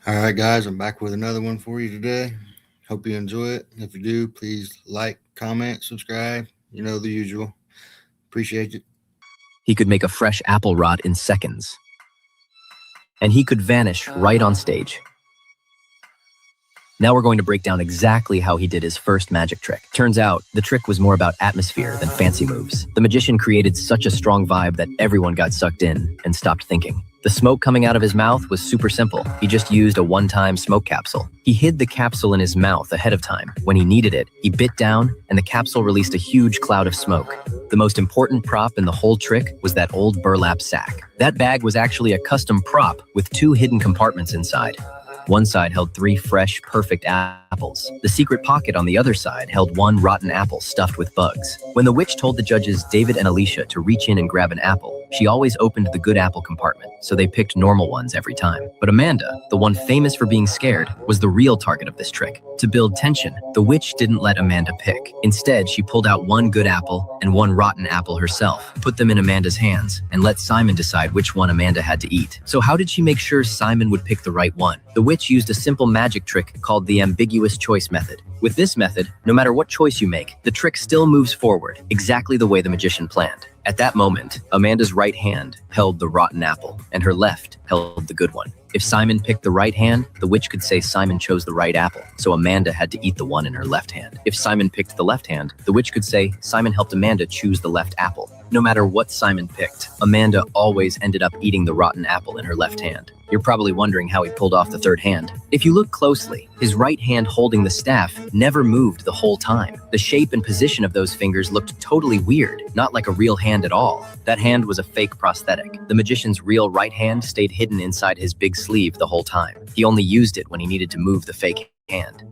All right, guys, I'm back with another one for you today. Hope you enjoy it. If you do, please like, comment, subscribe. You know the usual. Appreciate it. He could make a fresh apple rot in seconds. And he could vanish right on stage. Now we're going to break down exactly how he did his first magic trick. Turns out, the trick was more about atmosphere than fancy moves. The magician created such a strong vibe that everyone got sucked in and stopped thinking. The smoke coming out of his mouth was super simple. He just used a one-time smoke capsule. He hid the capsule in his mouth ahead of time. When he needed it, he bit down, and the capsule released a huge cloud of smoke. The most important prop in the whole trick was that old burlap sack. That bag was actually a custom prop with 2 hidden compartments inside. One side held 3 fresh, perfect apples. The secret pocket on the other side held 1 rotten apple stuffed with bugs. When the witch told the judges David and Alicia to reach in and grab an apple, she always opened the good apple compartment, so they picked normal ones every time. But Amanda, the one famous for being scared, was the real target of this trick. To build tension, the witch didn't let Amanda pick. Instead, she pulled out 1 good apple and 1 rotten apple herself, put them in Amanda's hands, and let Simon decide which one Amanda had to eat. So how did she make sure Simon would pick the right one? The witch used a simple magic trick called the ambiguous choice method. With this method, no matter what choice you make, the trick still moves forward, exactly the way the magician planned. At that moment, Amanda's right hand held the rotten apple, and her left held the good one. If Simon picked the right hand, the witch could say Simon chose the right apple, so Amanda had to eat the one in her left hand. If Simon picked the left hand, the witch could say Simon helped Amanda choose the left apple. No matter what Simon picked, Amanda always ended up eating the rotten apple in her left hand. You're probably wondering how he pulled off the third hand. If you look closely, his right hand holding the staff never moved the whole time. The shape and position of those fingers looked totally weird, not like a real hand at all. That hand was a fake prosthetic. The magician's real right hand stayed hidden inside his big sleeve the whole time. He only used it when he needed to move the fake hand.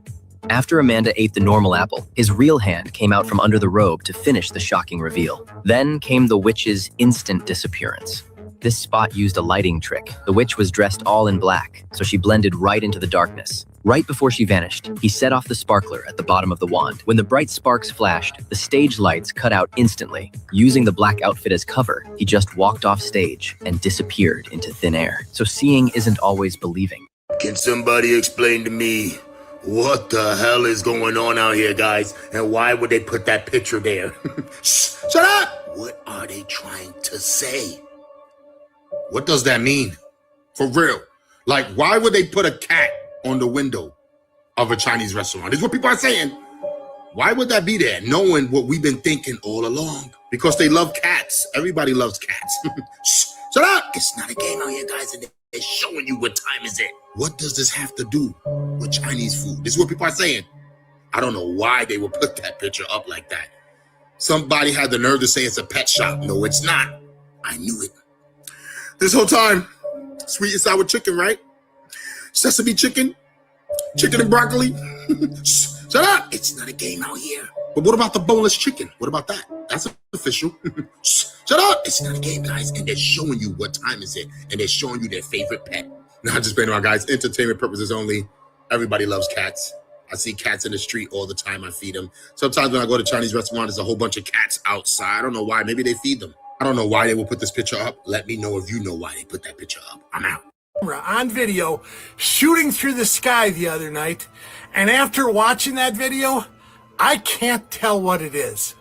After Amanda ate the normal apple, his real hand came out from under the robe to finish the shocking reveal. Then came the witch's instant disappearance. This spot used a lighting trick. The witch was dressed all in black, so she blended right into the darkness. Right before she vanished, he set off the sparkler at the bottom of the wand. When the bright sparks flashed, the stage lights cut out instantly. Using the black outfit as cover, he just walked off stage and disappeared into thin air. So seeing isn't always believing. Can somebody explain to me what the hell is going on out here, guys? And why would they put that picture there? Shut up! What are they trying to say? What does that mean? For real. Like, why would they put a cat on the window of a Chinese restaurant? This is what people are saying. Why would that be there? Knowing what we've been thinking all along. Because they love cats. Everybody loves cats. Shut up! It's not a game out here, guys, and they're showing you what time is it. What does this have to do with Chinese food? This is what people are saying. I don't know why they would put that picture up like that. Somebody had the nerve to say it's a pet shop. No, it's not. I knew it. This whole time, sweet and sour chicken, right? Sesame chicken, chicken and broccoli. Shut up! It's not a game out here. But what about the boneless chicken? What about that? That's official. Shut up! It's not a game, guys, and they're showing you what time is it, and they're showing you their favorite pet. Not just playing around, guys. Entertainment purposes only. Everybody loves cats. I see cats in the street all the time. I feed them. Sometimes when I go to Chinese restaurant, there's a whole bunch of cats outside. I don't know why. Maybe they feed them. I don't know why they will put this picture up. Let me know if you know why they put that picture up. I'm out. On video shooting through the sky the other night, and after watching that video, I can't tell what it is.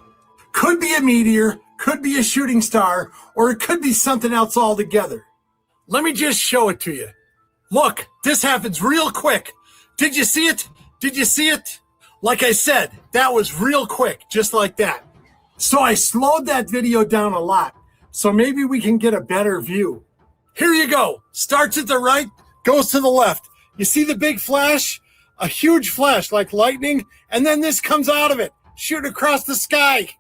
Could be a meteor, could be a shooting star, or it could be something else altogether. Let me just show it to you. Look, this happens real quick. Did you see it? Did you see it? Like I said, that was real quick, just like that. So I slowed that video down a lot, so maybe we can get a better view. Here you go. Starts at the right, goes to the left. You see the big flash? A huge flash like lightning, and then this comes out of it, shooting across the sky.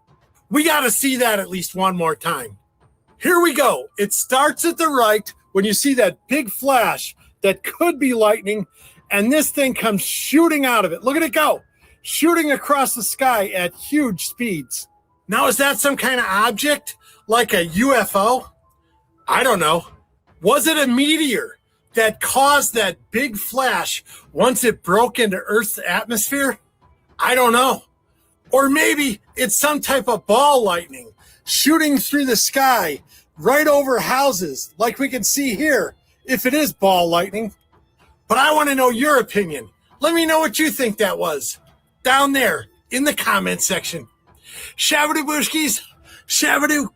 We got to see that at least one more time. Here we go. It starts at the right when you see that big flash that could be lightning, and this thing comes shooting out of it. Look at it go, shooting across the sky at huge speeds. Now, is that some kind of object, like a UFO? I don't know. Was it a meteor that caused that big flash once it broke into Earth's atmosphere? I don't know. Or maybe it's some type of ball lightning shooting through the sky right over houses, like we can see here, if it is ball lightning. But I want to know your opinion. Let me know what you think that was. Down there in the comment section. Shabadoo Booshkies. Shabadoo.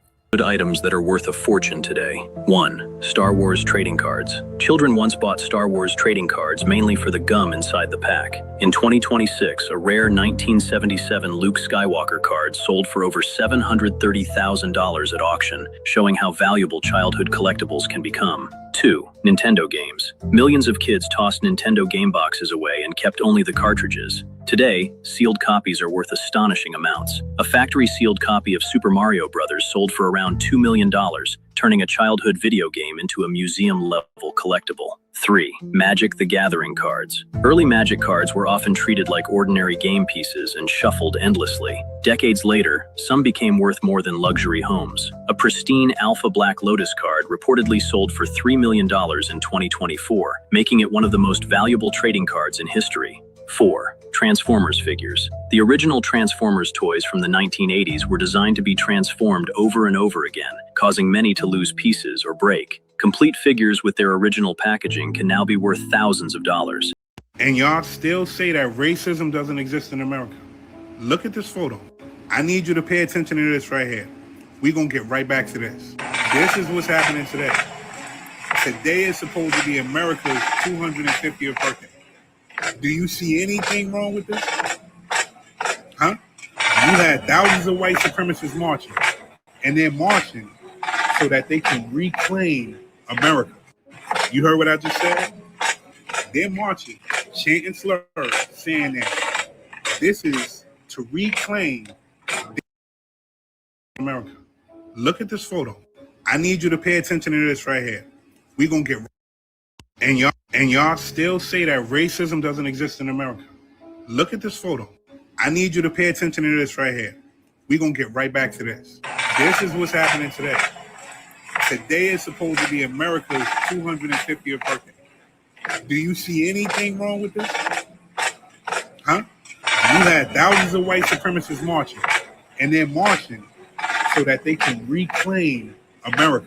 Items that are worth a fortune today. 1. Star Wars trading cards. Children once bought Star Wars trading cards mainly for the gum inside the pack. In 2026, a rare 1977 Luke Skywalker card sold for over $730,000 at auction, showing how valuable childhood collectibles can become. 2. Nintendo games. Millions of kids tossed Nintendo game boxes away and kept only the cartridges. Today, sealed copies are worth astonishing amounts. A factory-sealed copy of Super Mario Bros. Sold for around $2 million, turning a childhood video game into a museum-level collectible. 3. Magic the Gathering cards. Early Magic cards were often treated like ordinary game pieces and shuffled endlessly. Decades later, some became worth more than luxury homes. A pristine Alpha Black Lotus card reportedly sold for $3 million in 2024, making it one of the most valuable trading cards in history. 4. Transformers figures. The original Transformers toys from the 1980s were designed to be transformed over and over again, causing many to lose pieces or break. Complete figures with their original packaging can now be worth thousands of dollars. And y'all still say that racism doesn't exist in America. Look at this photo. I need you to pay attention to this right here. We're going to get right back to this. This is what's happening today. Today is supposed to be America's 250th birthday. Do you see anything wrong with this? Huh? You had thousands of white supremacists marching, and they're marching so that they can reclaim America. You heard what I just said? They're marching, chanting slurs, saying that this is to reclaim America. Look at this photo. I need you to pay attention to this right here. We're going to get... And y'all still say that racism doesn't exist in America. Look at this photo. I need you to pay attention to this right here. We're going to get right back to this. This is what's happening today. Today is supposed to be America's 250th birthday. Do you see anything wrong with this? Huh? You had thousands of white supremacists marching, and they're marching so that they can reclaim America.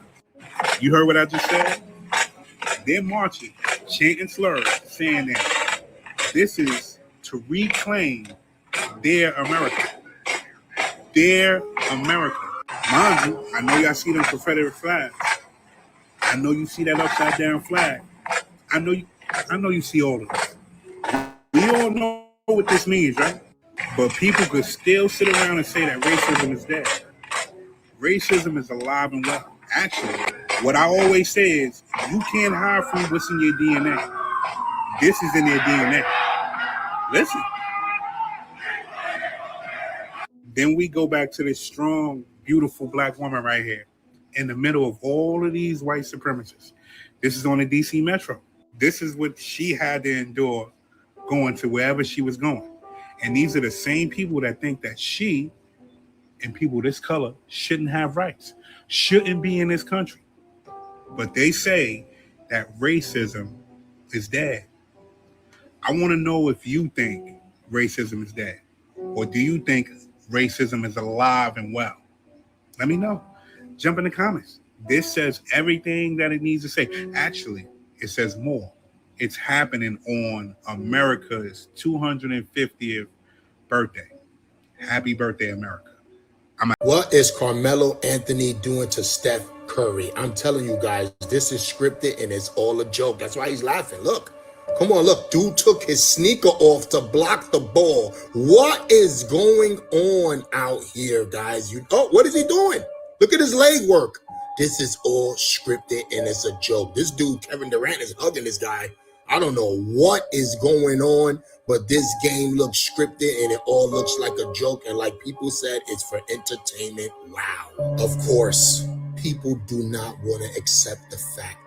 You heard what I just said? They're marching, chanting slurs, saying that this is to reclaim their America. Their America. Mind you, I know y'all see them Confederate flags. I know you see that upside down flag. I know you see all of this. We all know what this means, right? But people could still sit around and say that racism is dead. Racism is alive and well. Actually, what I always say is, you can't hide from what's in your DNA. This is in their DNA. Listen. Then we go back to this strong, beautiful black woman right here in the middle of all of these white supremacists. This is on the DC Metro. This is what she had to endure going to wherever she was going. And these are the same people that think that she and people this color shouldn't have rights, shouldn't be in this country. But they say that racism is dead. I want to know if you think racism is dead, or do you think racism is alive and well? Let me know. Jump in the comments. This says everything that it needs to say. Actually, it says more. It's happening on America's 250th birthday. Happy birthday, America. What is Carmelo Anthony doing to Steph Curry? I'm telling you guys, this is scripted and it's all a joke. That's why he's laughing. Look, come on, look. Dude took his sneaker off to block the ball. What is going on out here, guys? What is he doing? Look at his leg work. This is all scripted and it's a joke. This dude, Kevin Durant, is hugging this guy. I don't know what is going on, but this game looks scripted and it all looks like a joke. And like people said, it's for entertainment. Wow. Of course, people do not want to accept the fact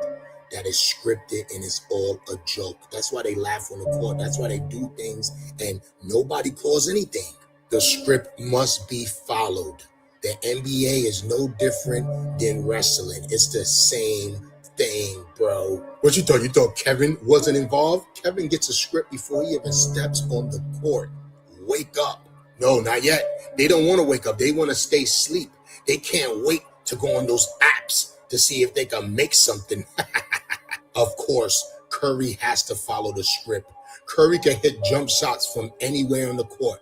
that it's scripted and it's all a joke. That's why they laugh on the court. That's why they do things and nobody calls anything. The script must be followed. The NBA is no different than wrestling. It's the same thing, bro. What you thought? You thought Kevin wasn't involved? Kevin gets a script before he even steps on the court. Wake up. No, not yet. They don't want to wake up. They want to stay asleep. They can't wait to go on those apps to see if they can make something. Of course, Curry has to follow the script. Curry can hit jump shots from anywhere on the court.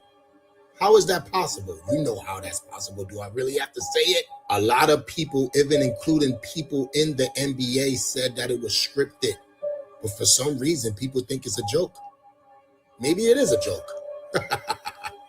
How is that possible? You know how that's possible. Do I really have to say it? A lot of people, even including people in the NBA, said that it was scripted. But for some reason, people think it's a joke. Maybe it is a joke.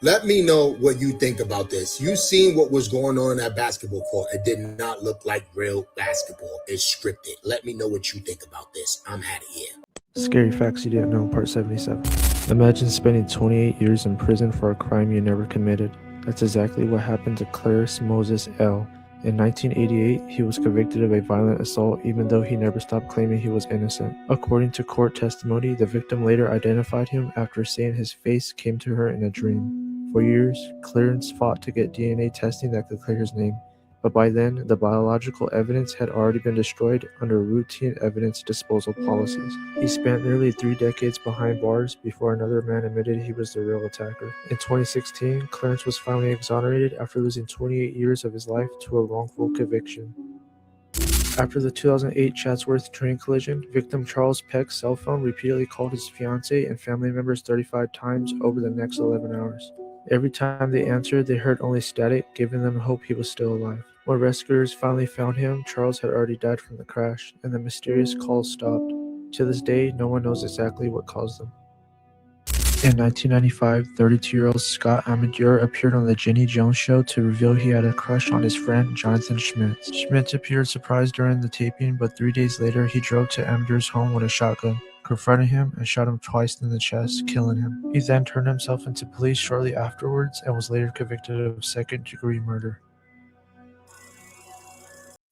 Let me know what you think about this. You seen what was going on in that basketball court. It did not look like real basketball. It's scripted. Let me know what you think about this. I'm out of here. Scary facts you didn't know, part 77. Imagine spending 28 years in prison for a crime you never committed. That's exactly what happened to Clarence Moses L. In 1988, he was convicted of a violent assault even though he never stopped claiming he was innocent. According to court testimony, the victim later identified him after saying his face came to her in a dream. For years, Clarence fought to get DNA testing that could clear his name. But by then, the biological evidence had already been destroyed under routine evidence disposal policies. He spent nearly 3 decades behind bars before another man admitted he was the real attacker. In 2016, Clarence was finally exonerated after losing 28 years of his life to a wrongful conviction. After the 2008 Chatsworth train collision, victim Charles Peck's cell phone repeatedly called his fiancée and family members 35 times over the next 11 hours. Every time they answered, they heard only static, giving them hope he was still alive. When rescuers finally found him, Charles had already died from the crash, and the mysterious calls stopped. To this day, no one knows exactly what caused them. In 1995, 32-year-old Scott Amadure appeared on the Jenny Jones Show to reveal he had a crush on his friend Jonathan Schmitz. Schmitz appeared surprised during the taping, but 3 days later he drove to Amadure's home with a shotgun, confronted him, and shot him twice in the chest, killing him. He then turned himself into police shortly afterwards and was later convicted of second-degree murder.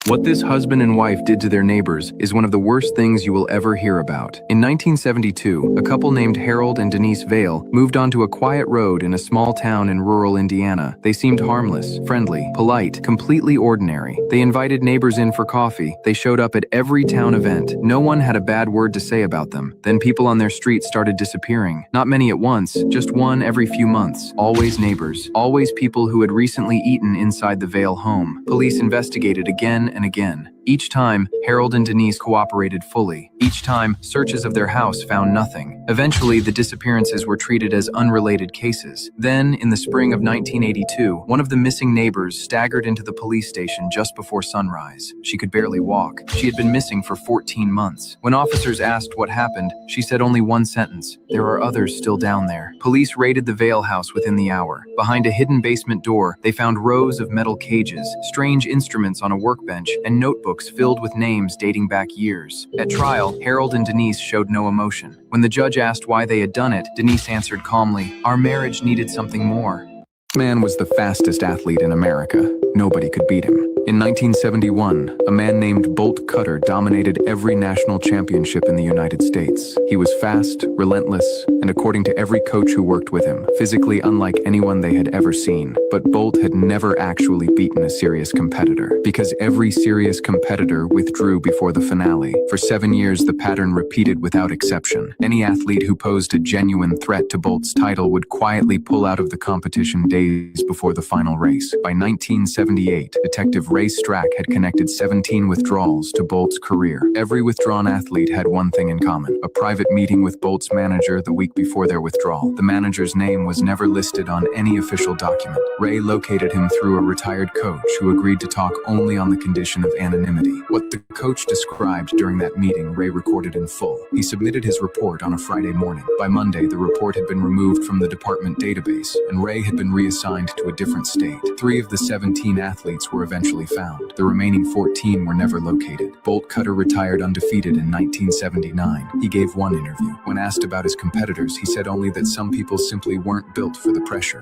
What this husband and wife did to their neighbors is one of the worst things you will ever hear about. In 1972, a couple named Harold and Denise Vale moved onto a quiet road in a small town in rural Indiana. They seemed harmless, friendly, polite, completely ordinary. They invited neighbors in for coffee. They showed up at every town event. No one had a bad word to say about them. Then people on their street started disappearing. Not many at once, just one every few months. Always neighbors. Always people who had recently eaten inside the Vale home. Police investigated again and again. Each time, Harold and Denise cooperated fully. Each time, searches of their house found nothing. Eventually, the disappearances were treated as unrelated cases. Then, in the spring of 1982, one of the missing neighbors staggered into the police station just before sunrise. She could barely walk. She had been missing for 14 months. When officers asked what happened, she said only one sentence: "There are others still down there." Police raided the Vale house within the hour. Behind a hidden basement door, they found rows of metal cages, strange instruments on a workbench, and notebooks filled with names dating back years. At trial, Harold and Denise showed no emotion. When the judge asked why they had done it, Denise answered calmly, "Our marriage needed something more." This man was the fastest athlete in America. Nobody could beat him. In 1971, a man named Bolt Cutter dominated every national championship in the United States. He was fast, relentless, and according to every coach who worked with him, physically unlike anyone they had ever seen. But Bolt had never actually beaten a serious competitor, because every serious competitor withdrew before the finale. For 7 years, the pattern repeated without exception. Any athlete who posed a genuine threat to Bolt's title would quietly pull out of the competition days before the final race. By 1978, Detective Ray Strack had connected 17 withdrawals to Bolt's career. Every withdrawn athlete had one thing in common: a private meeting with Bolt's manager the week before their withdrawal. The manager's name was never listed on any official document. Ray located him through a retired coach who agreed to talk only on the condition of anonymity. What the coach described during that meeting, Ray recorded in full. He submitted his report on a Friday morning. By Monday, the report had been removed from the department database, and Ray had been reassigned to a different state. 3 of the 17 athletes were eventually found. The remaining 14 were never located. Bolt Cutter retired undefeated in 1979. He gave one interview. When asked about his competitors, he said only that some people simply weren't built for the pressure.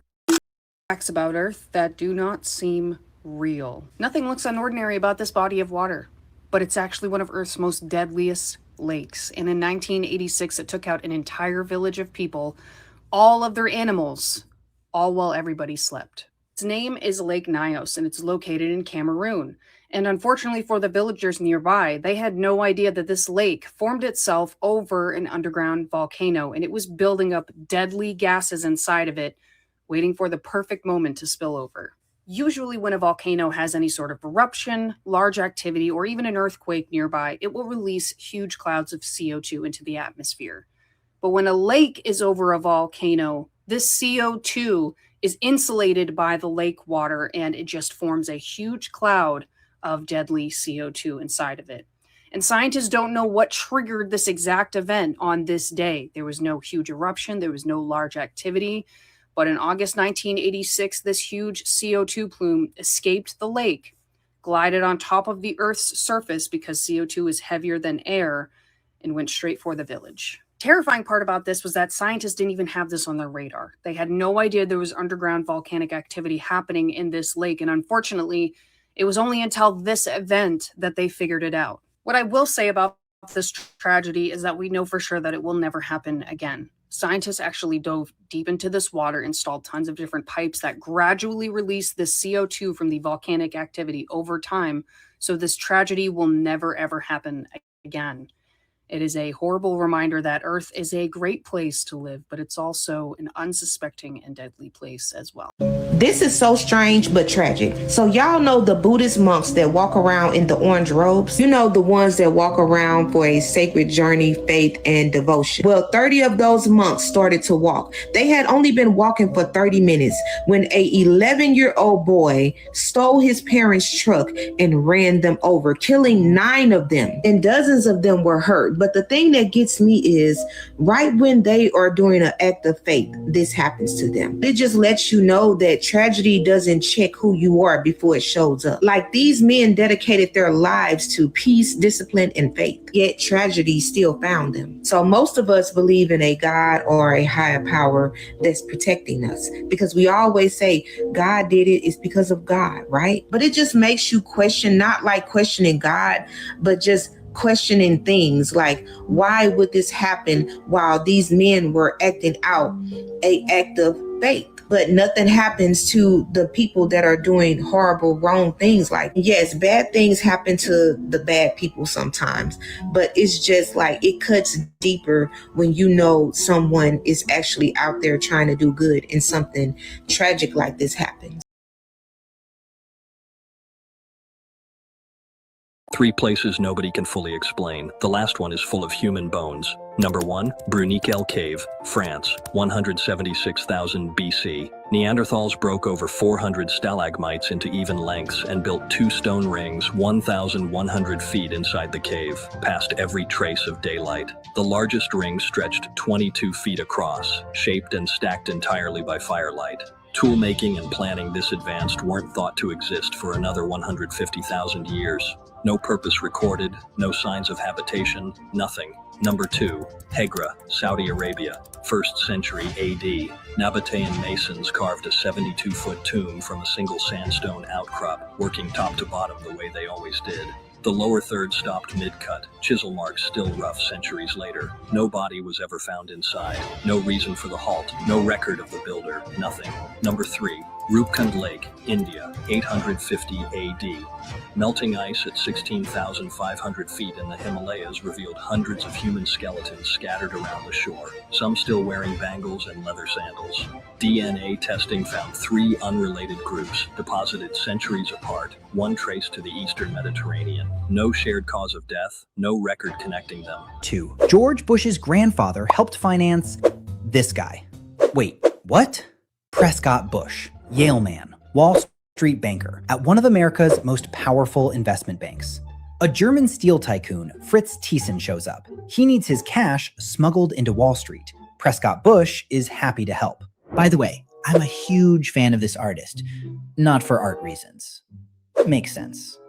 Facts about Earth that do not seem real. Nothing looks unordinary about this body of water, but it's actually one of Earth's most deadliest lakes. And in 1986, it took out an entire village of people, all of their animals, all while everybody slept. Its name is Lake Nyos, and it's located in Cameroon. And unfortunately for the villagers nearby, they had no idea that this lake formed itself over an underground volcano, and it was building up deadly gases inside of it, waiting for the perfect moment to spill over. Usually when a volcano has any sort of eruption, large activity, or even an earthquake nearby, it will release huge clouds of CO2 into the atmosphere. But when a lake is over a volcano, this CO2 is insulated by the lake water and it just forms a huge cloud of deadly CO2 inside of it. And scientists don't know what triggered this exact event on this day. There was no huge eruption, there was no large activity. But in August 1986, this huge CO2 plume escaped the lake, glided on top of the Earth's surface because CO2 is heavier than air, and went straight for the village. Terrifying part about this was that scientists didn't even have this on their radar. They had no idea there was underground volcanic activity happening in this lake, and unfortunately, it was only until this event that they figured it out. What I will say about this tragedy is that we know for sure that it will never happen again. Scientists actually dove deep into this water, installed tons of different pipes that gradually release this CO2 from the volcanic activity over time, so this tragedy will never ever happen again. It is a horrible reminder that Earth is a great place to live, but it's also an unsuspecting and deadly place as well. This is so strange but tragic. So y'all know the Buddhist monks that walk around in the orange robes? You know, the ones that walk around for a sacred journey, faith, and devotion. Well, 30 of those monks started to walk. They had only been walking for 30 minutes when a 11-year-old boy stole his parents' truck and ran them over, killing 9 of them, and dozens of them were hurt. But the thing that gets me is right when they are doing an act of faith, this happens to them. It just lets you know that tragedy doesn't check who you are before it shows up. Like, these men dedicated their lives to peace, discipline, and faith, yet tragedy still found them. So most of us believe in a God or a higher power that's protecting us, because we always say God did it, it's because of God, right? But it just makes you question, not like questioning God, but just questioning things like, why would this happen while these men were acting out an act of faith? But nothing happens to the people that are doing horrible, wrong things. Like, yes, bad things happen to the bad people sometimes, but it's just like it cuts deeper when you know someone is actually out there trying to do good and something tragic like this happens. 3 places nobody can fully explain. The last one is full of human bones. Number 1, Bruniquel Cave, France, 176,000 BC. Neanderthals broke over 400 stalagmites into even lengths and built 2 stone rings 1,100 feet inside the cave, past every trace of daylight. The largest ring stretched 22 feet across, shaped and stacked entirely by firelight. Tool making and planning this advanced weren't thought to exist for another 150,000 years. No purpose recorded, no signs of habitation, nothing. Number 2, Hegra, Saudi Arabia, 1st century AD. Nabatean masons carved a 72-foot tomb from a single sandstone outcrop, working top to bottom the way they always did. The lower third stopped mid-cut, chisel marks still rough centuries later. No body was ever found inside. No reason for the halt. No record of the builder. Nothing. Number 3, Rupkund Lake, India, 850 AD. Melting ice at 16,500 feet in the Himalayas revealed hundreds of human skeletons scattered around the shore, some still wearing bangles and leather sandals. DNA testing found 3 unrelated groups, deposited centuries apart, one traced to the eastern Mediterranean. No shared cause of death, no record connecting them. 2. George Bush's grandfather helped finance this guy. Wait, what? Prescott Bush, Yale man, Wall Street banker at one of America's most powerful investment banks. A German steel tycoon, Fritz Thyssen, shows up. He needs his cash smuggled into Wall Street. Prescott Bush is happy to help. By the way, I'm a huge fan of this artist, not for art reasons. Makes sense.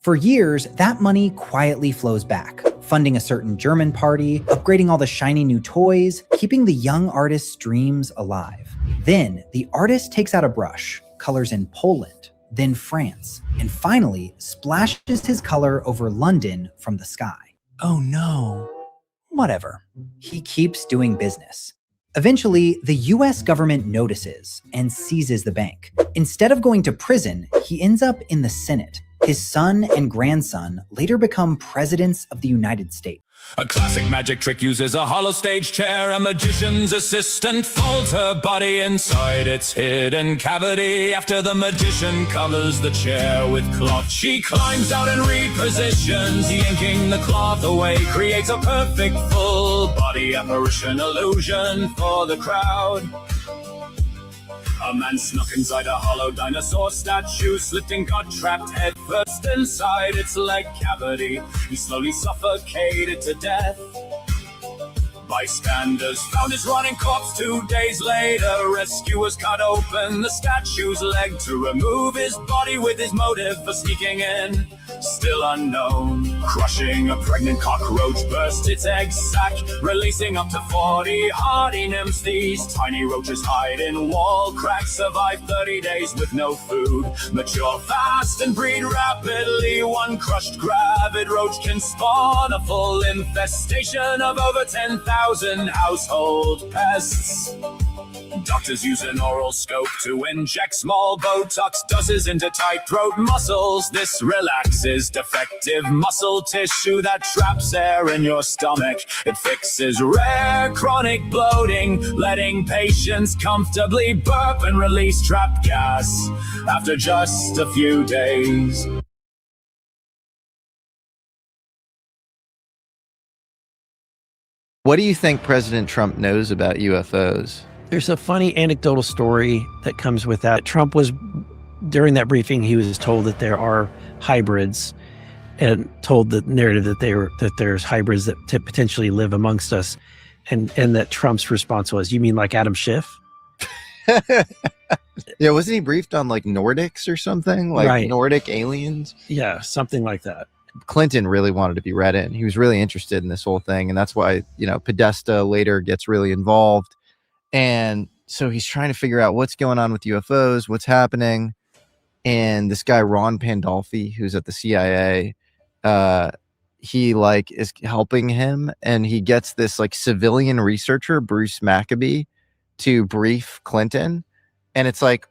For years, that money quietly flows back, funding a certain German party, upgrading all the shiny new toys, keeping the young artist's dreams alive. Then, the artist takes out a brush, colors in Poland, then France, and finally splashes his color over London from the sky. Oh no. Whatever. He keeps doing business. Eventually, the US government notices and seizes the bank. Instead of going to prison, he ends up in the Senate. His son and grandson later become presidents of the United States. A classic magic trick uses a hollow stage chair. A magician's assistant folds her body inside its hidden cavity. After the magician covers the chair with cloth, she climbs out and repositions, yanking the cloth away, creates a perfect full body apparition illusion for the crowd. A man snuck inside a hollow dinosaur statue, slipped and got trapped head first inside its leg cavity. He slowly suffocated to death. Bystanders found his rotting corpse 2 days later. Rescuers cut open the statue's leg to remove his body, with his motive for sneaking in still unknown. Crushing a pregnant cockroach burst its egg sac, releasing up to 40 hardy nymphs. These tiny roaches hide in wall cracks, survive 30 days with no food, mature fast and breed rapidly. One crushed gravid roach can spawn a full infestation of over 10,000 household pests. Doctors use an oral scope to inject small Botox doses into tight throat muscles. This relaxes defective muscle tissue that traps air in your stomach. It fixes rare chronic bloating, letting patients comfortably burp and release trapped gas after just a few days. What do you think President Trump knows about UFOs? There's a funny anecdotal story that comes with that. Trump was, during that briefing, he was told that there are hybrids, and told the narrative that there's hybrids that potentially live amongst us, and that Trump's response was, "You mean like Adam Schiff?" Yeah, wasn't he briefed on like Nordics or something, like Right. Nordic aliens? Yeah, something like that. Clinton really wanted to be read in. He was really interested in this whole thing, and that's why Podesta later gets really involved. And so he's trying to figure out what's going on with UFOs, what's happening. And this guy, Ron Pandolfi, who's at the CIA, he is helping him. And he gets this civilian researcher, Bruce Maccabee, to brief Clinton. And it's like,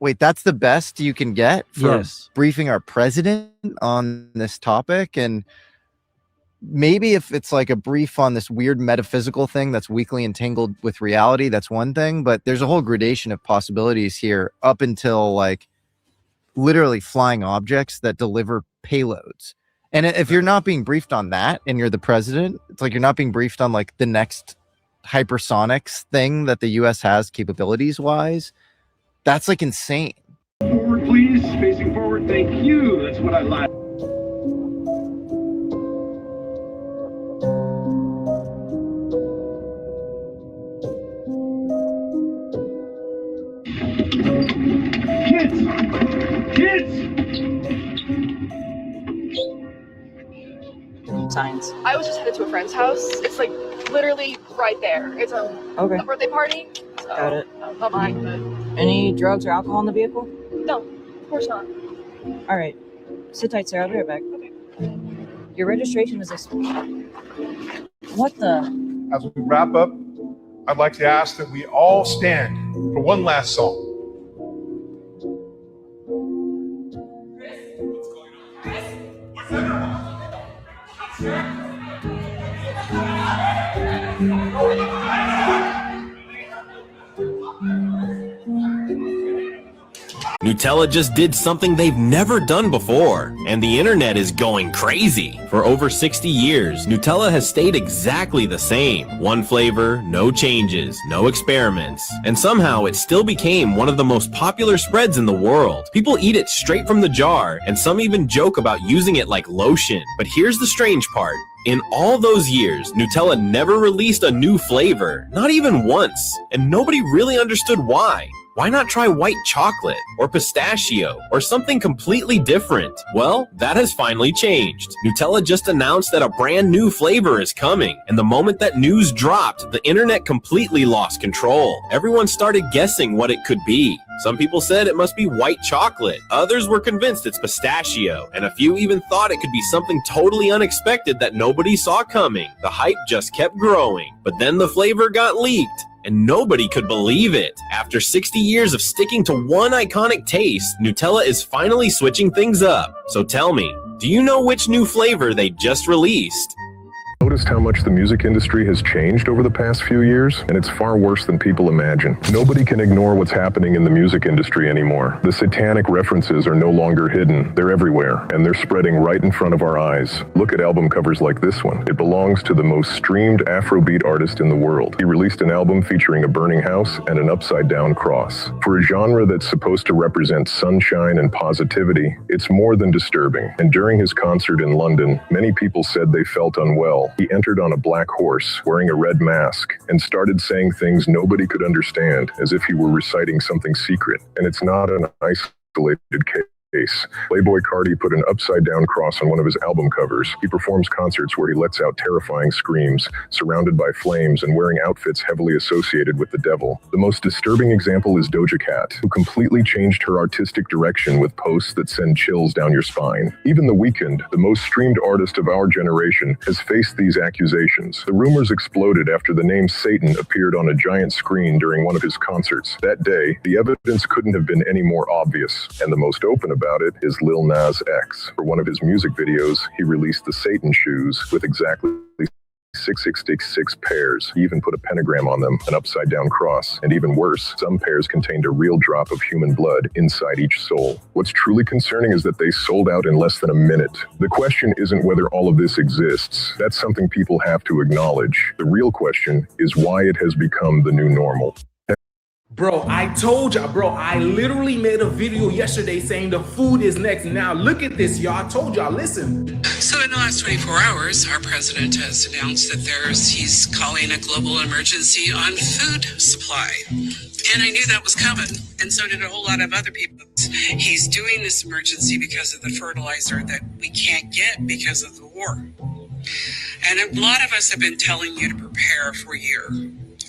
wait, that's the best you can get for briefing our president on this topic? And maybe if it's like a brief on this weird metaphysical thing that's weakly entangled with reality, that's one thing, but there's a whole gradation of possibilities here up until literally flying objects that deliver payloads. And if you're not being briefed on that and you're the president, it's like you're not being briefed on the next hypersonics thing that the US has capabilities wise. That's insane. Forward, please. Facing forward. Thank you. That's what I like. Signs. I was just headed to a friend's house. It's literally right there. It's a birthday party. So Got it. I'm not behind, but Any drugs or alcohol in the vehicle? no, of course not. All right. Sit tight, sir. I'll be right back. Okay. Your registration is What the? As we wrap up, I'd like to ask that we all stand for one last song. Nutella just did something they've never done before, and the internet is going crazy. For over 60 years, Nutella has stayed exactly the same. One flavor, no changes, no experiments. And somehow it still became one of the most popular spreads in the world. People eat it straight from the jar, and some even joke about using it like lotion. But here's the strange part. In all those years, Nutella never released a new flavor, not even once, and nobody really understood why. Why not try white chocolate or pistachio or something completely different? Well, that has finally changed. Nutella just announced that a brand new flavor is coming, and the moment that news dropped, the internet completely lost control. Everyone started guessing what it could be. Some people said it must be white chocolate. Others were convinced it's pistachio, and a few even thought it could be something totally unexpected that nobody saw coming. The hype just kept growing, but then the flavor got leaked. And nobody could believe it. After 60 years of sticking to one iconic taste, Nutella is finally switching things up. So tell me, do you know which new flavor they just released? Noticed how much the music industry has changed over the past few years, and it's far worse than people imagine. Nobody can ignore what's happening in the music industry anymore. The satanic references are no longer hidden. They're everywhere, and they're spreading right in front of our eyes. Look at album covers like this one. It belongs to the most streamed Afrobeat artist in the world. He released an album featuring a burning house and an upside-down cross. For a genre that's supposed to represent sunshine and positivity, it's more than disturbing. And during his concert in London, many people said they felt unwell. He entered on a black horse, wearing a red mask, and started saying things nobody could understand, as if he were reciting something secret. And it's not an isolated case. Playboy Carti put an upside-down cross on one of his album covers. He performs concerts where he lets out terrifying screams, surrounded by flames and wearing outfits heavily associated with the devil. The most disturbing example is Doja Cat, who completely changed her artistic direction with posts that send chills down your spine. Even The Weeknd, the most streamed artist of our generation, has faced these accusations. The rumors exploded after the name Satan appeared on a giant screen during one of his concerts. That day, the evidence couldn't have been any more obvious, and the most open about it is Lil Nas X. For one of his music videos, he released the Satan shoes with exactly 666 pairs. He even put a pentagram on them, an upside-down cross, and even worse, some pairs contained a real drop of human blood inside each sole. What's truly concerning is that they sold out in less than a minute. The question isn't whether all of this exists. That's something people have to acknowledge. The real question is why it has become the new normal. Bro, I told y'all, bro, I literally made a video yesterday saying the food is next. Now look at this, y'all. I told y'all, listen. So in the last 24 hours, our president has announced that he's calling a global emergency on food supply. And I knew that was coming. And so did a whole lot of other people. He's doing this emergency because of the fertilizer that we can't get because of the war. And a lot of us have been telling you to prepare for a year.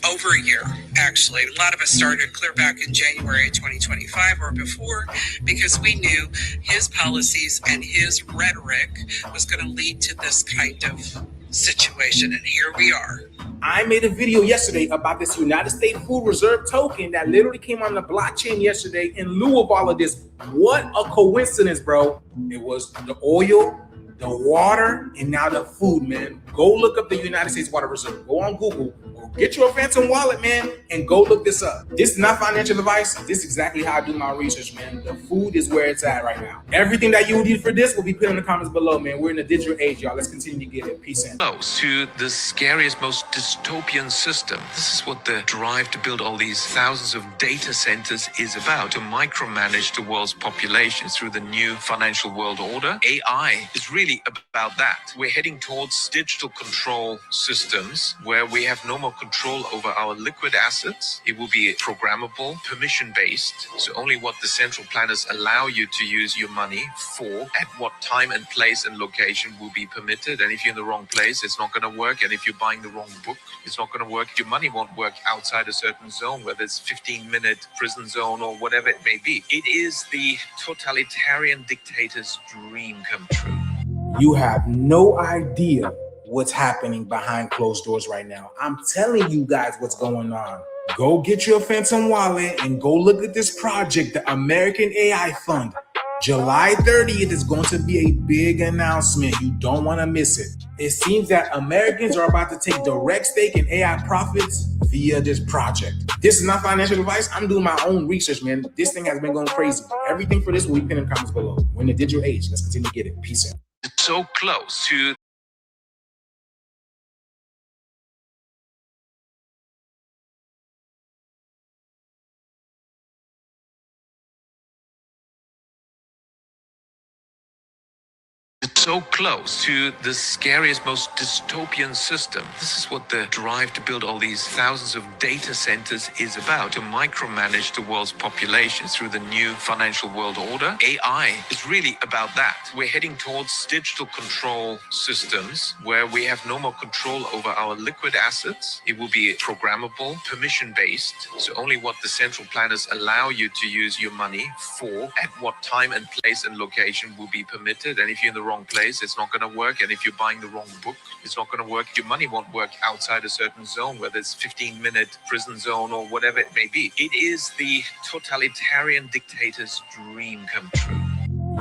Over a year, actually. A lot of us started clear back in January 2025 or before because we knew his policies and his rhetoric was going to lead to this kind of situation. And here we are. I made a video yesterday about this United States Food Reserve token that literally came on the blockchain yesterday in lieu of all of this. What a coincidence, bro. It was the oil, the water, and now the food, man. Go look up the United States Water Reserve. Go on Google. Get your phantom wallet, man, and go look this up. This is not financial advice. This is exactly how I do my research, man. The food is where it's at right now. Everything that you need for this will be put in the comments below, man. We're in the digital age, y'all. Let's continue to get it. Peace out. Close to the scariest, most dystopian system. This is what the drive to build all these thousands of data centers is about, to micromanage the world's population through the new financial world order. AI is really about that. We're heading towards digital control systems where we have no more control over our liquid assets. It will be programmable, permission-based, so only what the central planners allow you to use your money for, at what time and place and location will be permitted. And if you're in the wrong place, it's not going to work. And if you're buying the wrong book, it's not going to work. Your money won't work outside a certain zone, whether it's 15-minute prison zone or whatever it may be. It is the totalitarian dictator's dream come true. You have no idea what's happening behind closed doors right now. I'm telling you guys what's going on. Go get your phantom wallet and go look at this project, the American AI Fund. July 30th is going to be a big announcement. You don't want to miss it. It seems that Americans are about to take direct stake in AI profits via this project. This is not financial advice. I'm doing my own research, man. This thing has been going crazy. Everything for this will be pinned in the comments below. We're in the digital age. Let's continue to get it. Peace out. It's so close to so close to the scariest, most dystopian system. This is what the drive to build all these thousands of data centers is about, to micromanage the world's population through the new financial world order. AI is really about that. We're heading towards digital control systems where we have no more control over our liquid assets. It will be programmable, permission-based, so only what the central planners allow you to use your money for, at what time and place and location will be permitted. And if you're in the wrong place, place, it's not going to work. And if you're buying the wrong book, it's not going to work. Your money won't work outside a certain zone, whether it's 15-minute prison zone or whatever it may be. It is the totalitarian dictator's dream come true.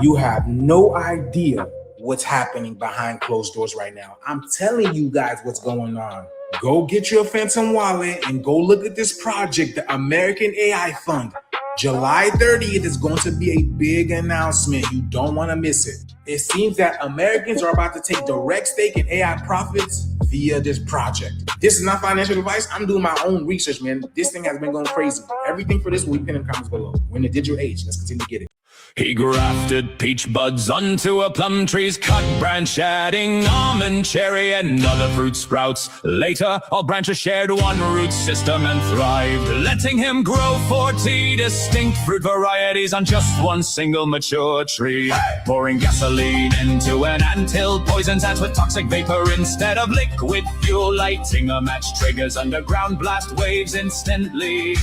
You have no idea what's happening behind closed doors right now. I'm telling you guys what's going on. Go get your Phantom wallet and go look at this project, the American AI Fund. July 30th is going to be a big announcement. You don't want to miss it. It seems that Americans are about to take direct stake in AI profits via this project. This is not financial advice. I'm doing my own research, man. This thing has been going crazy. Everything for this will be pinned in the comments below. We're in the digital age. Let's continue to get it. He grafted peach buds onto a plum tree's cut branch, adding almond, cherry, and other fruit sprouts. Later, all branches shared one root system and thrived, letting him grow 40 distinct fruit varieties on just one single mature tree. Pouring gasoline into an anthill poisons ants with toxic vapor instead of liquid fuel. Lighting a match triggers underground blast waves instantly.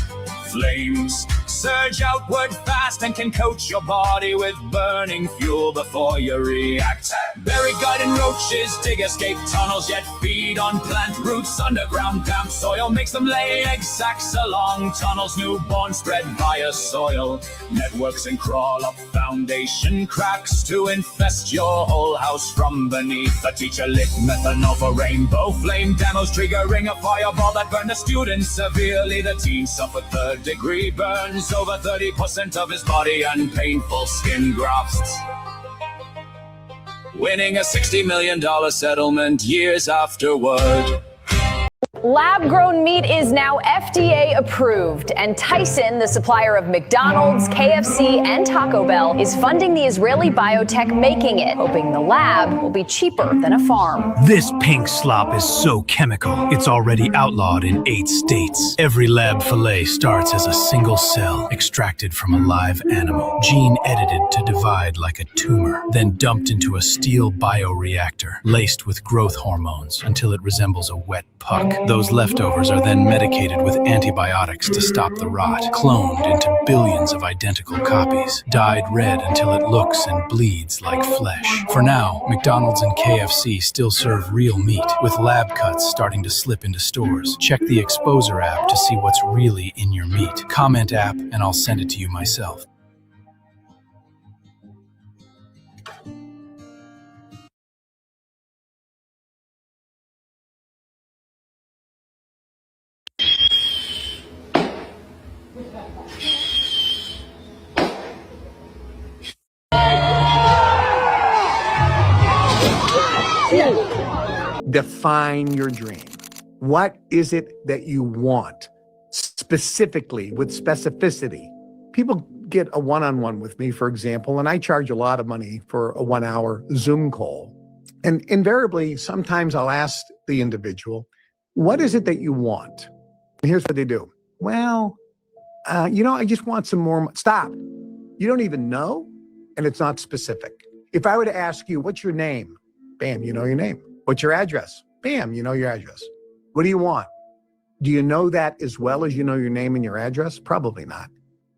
Flames surge outward fast and can coat your body with burning fuel before you react. Berry garden roaches dig escape tunnels, yet feed on plant roots. Underground damp soil makes them lay egg sacs along tunnels. Newborn spread via soil networks and crawl up foundation cracks to infest your whole house from beneath. The teacher lit methanol for rainbow flame demos, triggering a fireball that burned the students severely. The teen suffered third-degree burns, over 30% of his body, and painful skin grafts. Winning a $60 million settlement years afterward. Lab-grown meat is now FDA approved, and Tyson, the supplier of McDonald's, KFC, and Taco Bell, is funding the Israeli biotech making it, hoping the lab will be cheaper than a farm. This pink slop is so chemical, it's already outlawed in 8 states. Every lab fillet starts as a single cell extracted from a live animal, gene-edited to divide like a tumor, then dumped into a steel bioreactor, laced with growth hormones until it resembles a wet puck. Those leftovers are then medicated with antibiotics to stop the rot, cloned into billions of identical copies, dyed red until it looks and bleeds like flesh. For now, McDonald's and KFC still serve real meat, with lab cuts starting to slip into stores. Check the Exposer app to see what's really in your meat. Comment app, and I'll send it to you myself. Define your dream. What is it that you want? Specifically, with specificity. People get a one-on-one with me, for example, and I charge a lot of money for a 1-hour Zoom call. And invariably, sometimes I'll ask the individual, what is it that you want? And here's what they do. Well, I just want some more. Stop. You don't even know, and it's not specific. If I were to ask you, what's your name? Bam, you know your name. What's your address? Bam, you know your address. What do you want? Do you know that as well as you know your name and your address? Probably not.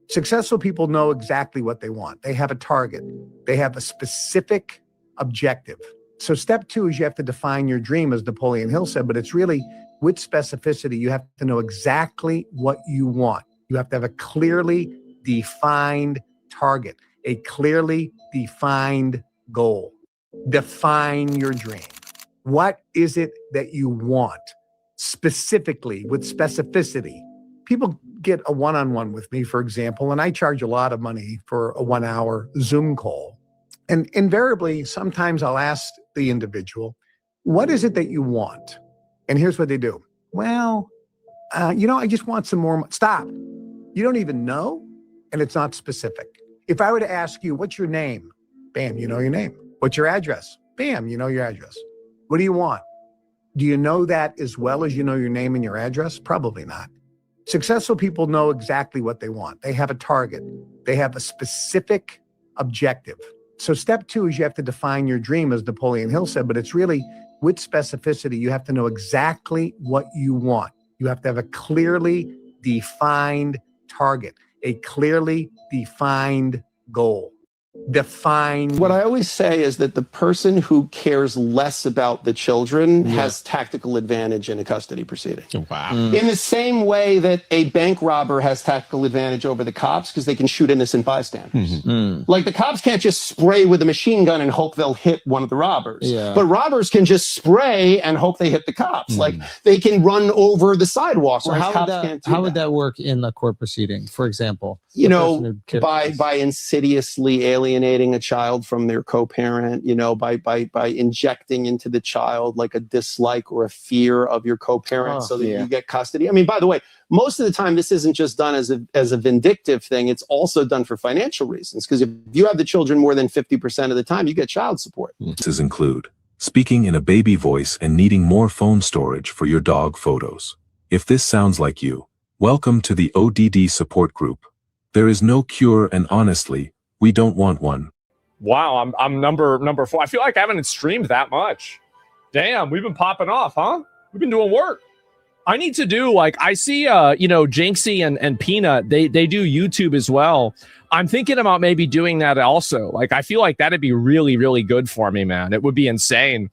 Successful people know exactly what they want. They have a target. They have a specific objective. So step 2 is you have to define your dream, as Napoleon Hill said, but it's really with specificity. You have to know exactly what you want. You have to have a clearly defined target, a clearly defined goal. Define your dream. What is it that you want? Specifically, with specificity. People get a one-on-one with me, for example, and I charge a lot of money for a 1-hour Zoom call. And invariably, sometimes I'll ask the individual, what is it that you want? And here's what they do. Well, I just want some more. Stop. You don't even know, and it's not specific. If I were to ask you, what's your name? Bam, you know your name. What's your address? Bam, you know your address. What do you want? Do you know that as well as you know your name and your address? Probably not. Successful people know exactly what they want. They have a target. They have a specific objective. So step 2 is you have to define your dream, as Napoleon Hill said, but it's really with specificity. You have to know exactly what you want. You have to have a clearly defined target, a clearly defined goal. define. What I always say is that the person who cares less about the children has tactical advantage in a custody proceeding. Wow. In the same way that a bank robber has tactical advantage over the cops because they can shoot innocent bystanders. Like the cops can't just spray with a machine gun and hope they'll hit one of the robbers. But robbers can just spray and hope they hit the cops. Like they can run over the sidewalk. So how would that work in a court proceeding, for example? You know, by insidiously alienating a child from their co-parent, you know, by injecting into the child like a dislike or a fear of your co-parent so that you get custody. I mean, by the way, most of the time this isn't just done as a vindictive thing. It's also done for financial reasons. Because if you have the children more than 50% of the time, you get child support. This include speaking in a baby voice and needing more phone storage for your dog photos. If this sounds like you, welcome to the ODD support group. There is no cure, and honestly, we don't want one. Wow, I'm number 4. I feel like I haven't streamed that much. Damn, we've been popping off, huh? We've been doing work. I need to do, like, I see you know, Jinxie and Peanut, they do YouTube as well. I'm thinking about maybe doing that also. Like, I feel like that'd be really, really good for me, man. It would be insane.